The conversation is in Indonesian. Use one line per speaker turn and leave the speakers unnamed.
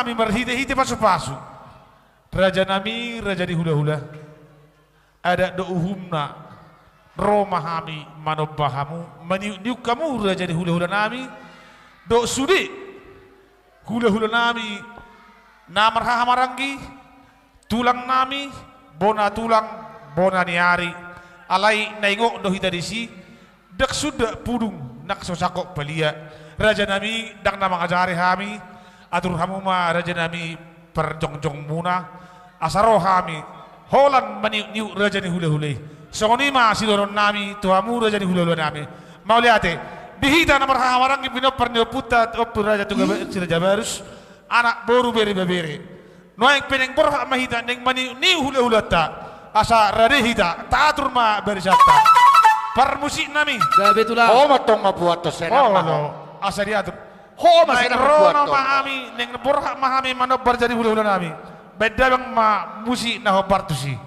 Kami berhiti-hiti pasu-pasu. Raja nami, raja di hula-hula. Ada do'uhumna. Romahami manobahamu. Maniuk kamu raja di hula-hula nami. Do sudi. Hula-hula nami. Namarha marangi. Tulang nami. Bona tulang. Bona niari. Alai naingok dohita disi. Dak sudah pudung. Nak sosakok pelia. Raja nami. Dak nama ngajari hami. Atur hamuma raja nami perjongjong muna asaro hami holan maniu raja ni hule-hule songonima sidoron nami tuamu raja ni hule-hule nami mau liate bihita namar hamarang ibino pernyo puta optu raja tuga raja barus anak boru beri noeng peneng borha mahita neng maniu ni hule-hule ta asa rade hita taatur ma berisata permusik nami
gabetula
oh matong mabuat to senama
asa diatur
ho masih
rono mahami neng borha mahami mano berjadi hulu-hulu nami beda bang ma musi naho partusi